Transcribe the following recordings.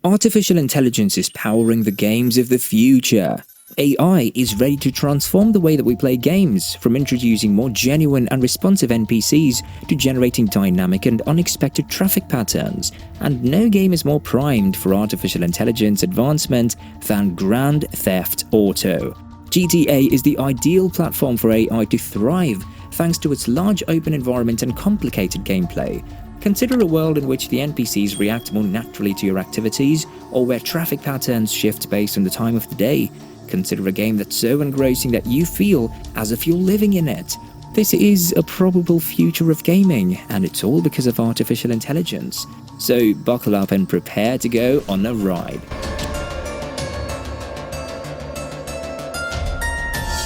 Artificial intelligence is powering the games of the future. AI is ready to transform the way that we play games, from introducing more genuine and responsive NPCs to generating dynamic and unexpected traffic patterns. And no game is more primed for artificial intelligence advancement than Grand Theft Auto. GTA is the ideal platform for AI to thrive, thanks to its large open environment and complicated gameplay. Consider a world in which the NPCs react more naturally to your activities, or where traffic patterns shift based on the time of the day. Consider a game that's so engrossing that you feel as if you're living in it. This is a probable future of gaming, and it's all because of artificial intelligence. So buckle up and prepare to go on a ride.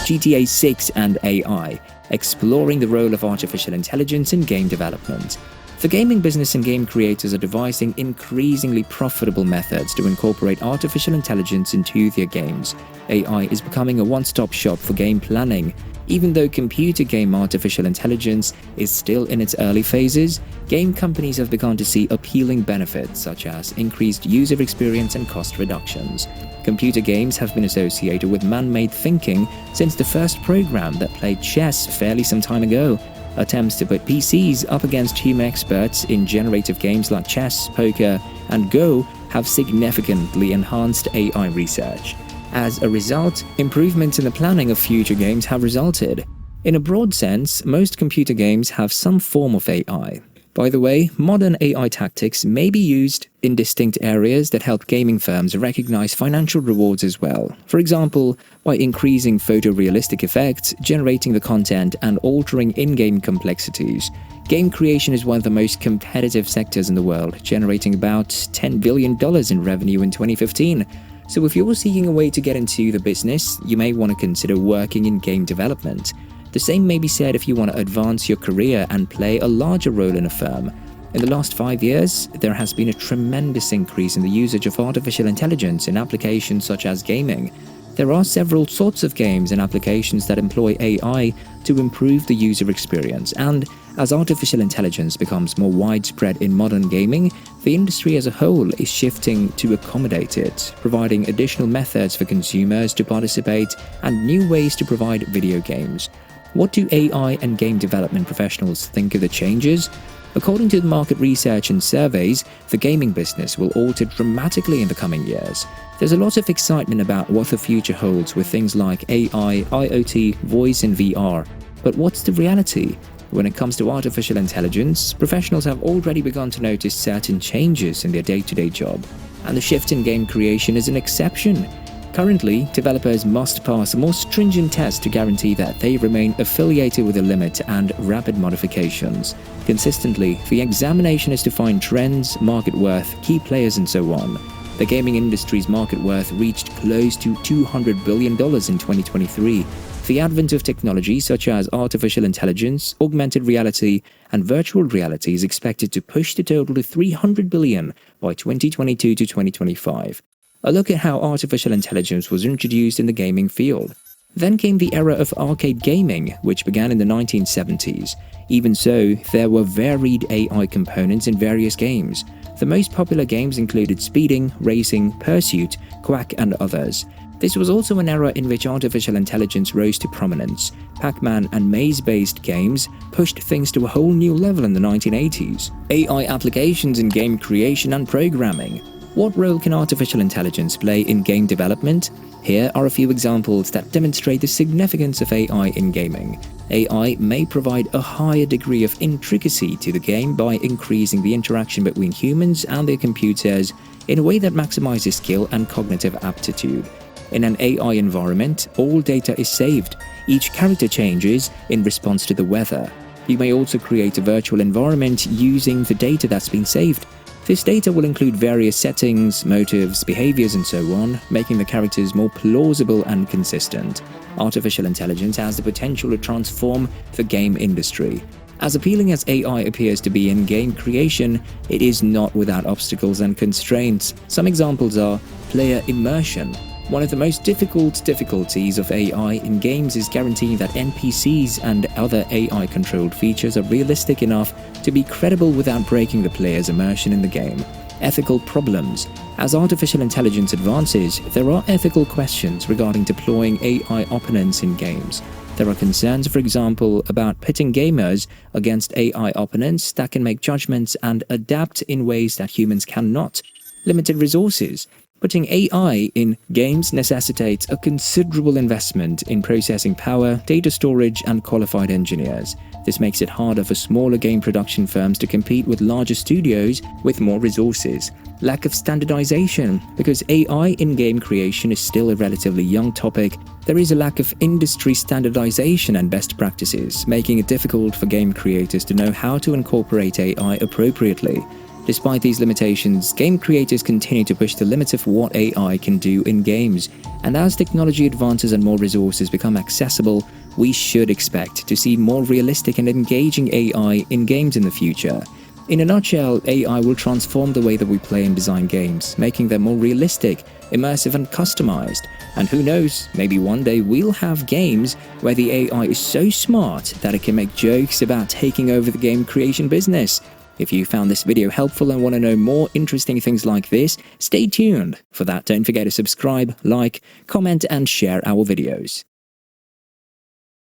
GTA 6 and AI, exploring the role of artificial intelligence in game development. The gaming business and game creators are devising increasingly profitable methods to incorporate artificial intelligence into their games. AI is becoming a one-stop shop for game planning. Even though computer game artificial intelligence is still in its early phases, game companies have begun to see appealing benefits such as increased user experience and cost reductions. Computer games have been associated with man-made thinking since the first program that played chess fairly some time ago. Attempts to put PCs up against human experts in generative games like chess, poker, and Go have significantly enhanced AI research. As a result, improvements in the planning of future games have resulted. In a broad sense, most computer games have some form of AI. By the way, modern AI tactics may be used in distinct areas that help gaming firms recognize financial rewards as well. For example, by increasing photorealistic effects, generating the content, and altering in-game complexities. Game creation is one of the most competitive sectors in the world, generating about $10 billion in revenue in 2015. So if you're seeking a way to get into the business, you may want to consider working in game development. The same may be said if you want to advance your career and play a larger role in a firm. In the last 5 years, there has been a tremendous increase in the usage of artificial intelligence in applications such as gaming. There are several sorts of games and applications that employ AI to improve the user experience, and as artificial intelligence becomes more widespread in modern gaming, the industry as a whole is shifting to accommodate it, providing additional methods for consumers to participate and new ways to provide video games. What do AI and game development professionals think of the changes? According to the market research and surveys, the gaming business will alter dramatically in the coming years. There's a lot of excitement about what the future holds with things like AI, IoT, voice and VR. But what's the reality? When it comes to artificial intelligence, professionals have already begun to notice certain changes in their day-to-day job. And the shift in game creation is an exception. Currently, developers must pass a more stringent test to guarantee that they remain affiliated with the limit and rapid modifications. Consistently, the examination is to find trends, market worth, key players and so on. The gaming industry's market worth reached close to $200 billion in 2023. The advent of technology such as artificial intelligence, augmented reality, and virtual reality is expected to push the total to $300 billion by 2022 to 2025. A look at how artificial intelligence was introduced in the gaming field. Then came the era of arcade gaming, which began in the 1970s. Even so, there were varied AI components in various games. The most popular games included speeding, racing, pursuit, quack, and others. This was also an era in which artificial intelligence rose to prominence. Pac-Man and maze-based games pushed things to a whole new level in the 1980s. AI applications in game creation and programming. What role can artificial intelligence play in game development? Here are a few examples that demonstrate the significance of AI in gaming. AI may provide a higher degree of intricacy to the game by increasing the interaction between humans and their computers in a way that maximizes skill and cognitive aptitude. In an AI environment, all data is saved. Each character changes in response to the weather. You may also create a virtual environment using the data that's been saved. This data will include various settings, motives, behaviors, and so on, making the characters more plausible and consistent. Artificial intelligence has the potential to transform the game industry. As appealing as AI appears to be in game creation, it is not without obstacles and constraints. Some examples are player immersion. One of the most difficulties of AI in games is guaranteeing that NPCs and other AI-controlled features are realistic enough to be credible without breaking the player's immersion in the game. Ethical problems. As artificial intelligence advances, there are ethical questions regarding deploying AI opponents in games. There are concerns, for example, about pitting gamers against AI opponents that can make judgments and adapt in ways that humans cannot. Limited resources. Putting AI in games necessitates a considerable investment in processing power, data storage, and qualified engineers. This makes it harder for smaller game production firms to compete with larger studios with more resources. Lack of standardization. Because AI in game creation is still a relatively young topic, there is a lack of industry standardization and best practices, making it difficult for game creators to know how to incorporate AI appropriately. Despite these limitations, game creators continue to push the limits of what AI can do in games, and as technology advances and more resources become accessible, we should expect to see more realistic and engaging AI in games in the future. In a nutshell, AI will transform the way that we play and design games, making them more realistic, immersive and customized. And who knows, maybe one day we'll have games where the AI is so smart that it can make jokes about taking over the game creation business. If you found this video helpful and want to know more interesting things like this, stay tuned. For that, don't forget to subscribe, like, comment and share our videos.